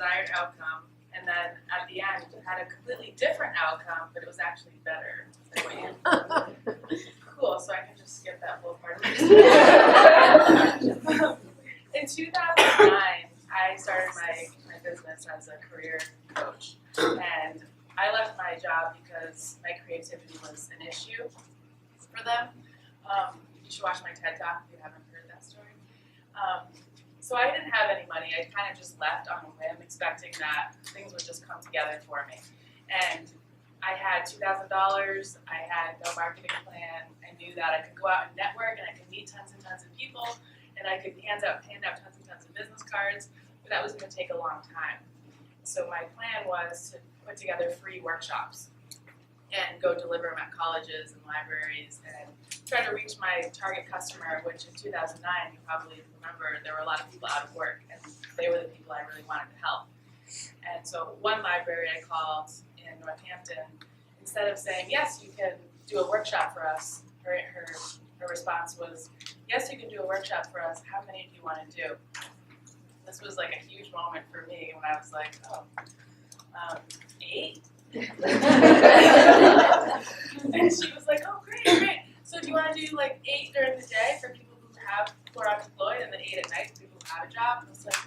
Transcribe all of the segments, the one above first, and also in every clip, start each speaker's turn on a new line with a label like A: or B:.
A: desired outcome, and then at the end had a completely different outcome, but it was actually better than what you Cool, so I can just skip that whole part of it. In 2009, I started my business as a career coach, and I left my job because my creativity was an issue for them. You should watch my TED Talk if you haven't heard that story. So I didn't have any money. I kind of just left on a whim, expecting that things would just come together for me. And I had $2,000. I had no marketing plan. I knew that I could go out and network, and I could meet tons and tons of people, and I could hand out tons and tons of business cards. But that was going to take a long time. So my plan was to put together free workshops and go deliver them at colleges and libraries and try to reach my target customer, which in 2009, you probably remember, there were a lot of people out of work, and they were the people I really wanted to help. And so one library I called in Northampton, instead of saying, yes, you can do a workshop for us, her response was, yes, you can do a workshop for us, how many do you want to do? This was like a huge moment for me when I was like, 8? And she was like, oh, great. So do you want to do like 8 during the day for people who are unemployed, and then 8 at night for people who have a job? And I was like,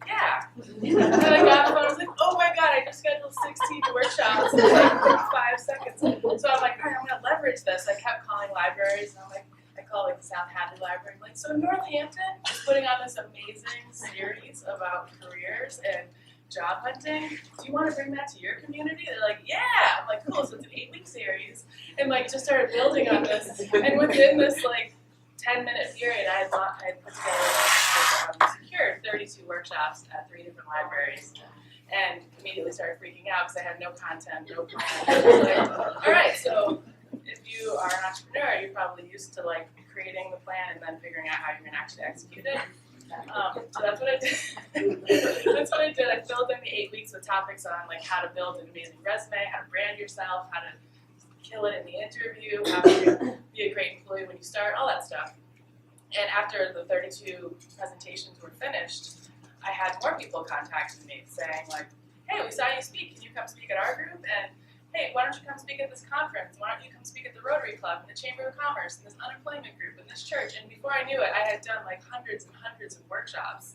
A: yeah. And then I got the phone, I was like, oh my God, I just scheduled 16 workshops in like 5 seconds. So I'm like, all right, I'm going to leverage this. I kept calling libraries, and I'm like, I call like the South Hadley Library. I'm like, so Northampton is putting on this amazing series about careers and job hunting. Do you want to bring that to your community? They're like, yeah. I'm like, cool. So it's an 8-week series, and like just started building on this. And within this like 10-minute period, I had put together, secured 32 workshops at 3 different libraries, and immediately started freaking out because I had no content, no plan. I was like, all right, so if you are an entrepreneur, you're probably used to like creating the plan and then figuring out how you're going to actually execute it. So that's what I did. That's what I did. I filled in the 8 weeks with topics on like how to build an amazing resume, how to brand yourself, how to kill it in the interview, how to be a great employee when you start, all that stuff. And after the 32 presentations were finished, I had more people contacting me saying like, hey, we saw you speak. Can you come speak at our group? And hey, why don't you come speak at this conference? Why don't you come speak at the Rotary Club and the Chamber of Commerce and this unemployment group and this church? And before I knew it, I had done like hundreds and hundreds of workshops.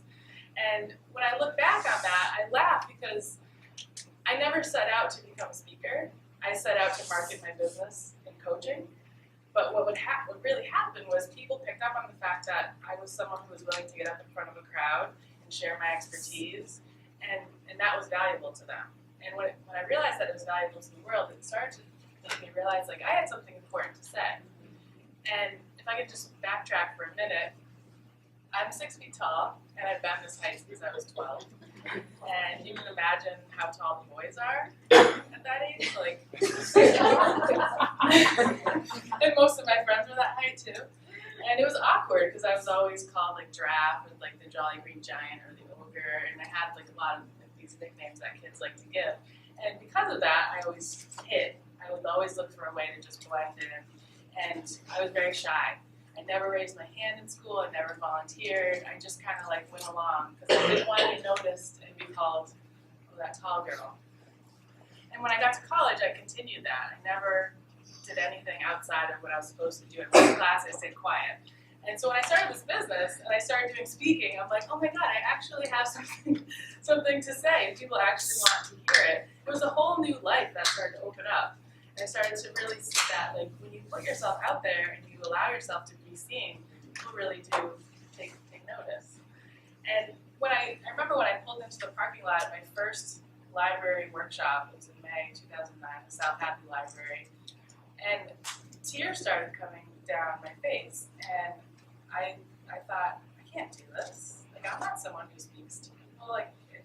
A: And when I look back on that, I laugh because I never set out to become a speaker. I set out to market my business in coaching. But what really happened was people picked up on the fact that I was someone who was willing to get up in front of a crowd and share my expertise, and that was valuable to them. And when I realized that it was valuable to the world, it started to make me realize like I had something important to say. And if I could just backtrack for a minute, I'm 6 feet tall, and I've been this height since I was 12. And you can imagine how tall the boys are at that age, like. And most of my friends were that height too. And it was awkward because I was always called like Giraffe or like the Jolly Green Giant or the Ogre, and I had like a lot of these nicknames that kids like to give. And because of that, I always hid. I would always look for a way to just blend in. And I was very shy. I never raised my hand in school. I never volunteered. I just kind of like went along because I didn't want to be noticed and be called, oh, that tall girl. And when I got to college, I continued that. I never did anything outside of what I was supposed to do. In one class, I stayed quiet. And so when I started this business and I started doing speaking, I'm like, oh my God, I actually have something to say. People actually want to hear it. It was a whole new life that started to open up. And I started to really see that, like, when you put yourself out there and you allow yourself to be seen, people really do take notice. And I remember when I pulled into the parking lot at my first library workshop, it was in May 2009, the South Hadley Library, and tears started coming down my face, and I thought, I can't do this. Like, I'm not someone who speaks to people, like, in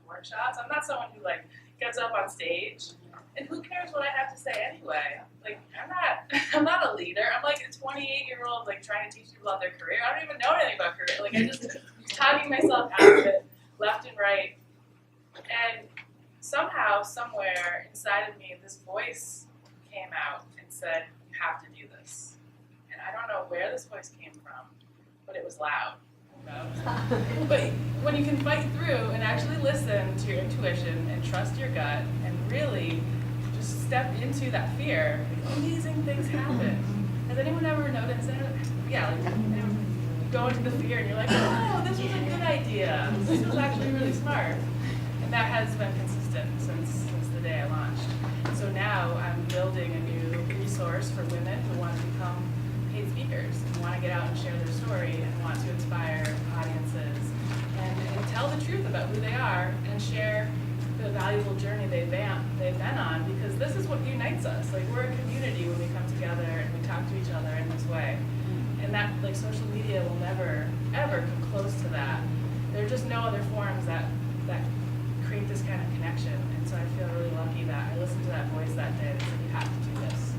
A: workshops. I'm not someone who, like, gets up on stage, and who cares what I have to say anyway? Like, I'm not a leader. I'm like a 28-year-old, like, trying to teach people about their career. I don't even know anything about career. Like, I just was talking myself out of it, left and right, and somehow, somewhere inside of me, this voice came out and said, you have to do this. And I don't know where this voice came from, but it was loud. But when you can fight through and actually listen to your intuition and trust your gut and really just step into that fear, amazing things happen. Has anyone ever noticed that? Yeah, like you go into the fear and you're like, oh, this was a good idea. This was actually really smart. And that has been consistent since the day I launched. So now I'm building a new resource for women who want to become paid speakers and want to get out and share their story and want to inspire audiences and tell the truth about who they are and share the valuable journey they've been on, because this is what unites us. Like, we're a community when we come together and we talk to each other in this way. And that, like, social media will never, ever come close to that. There are just no other forums that create this kind of connection. And so I feel really lucky that I listened to that voice that day and said, you have to do this.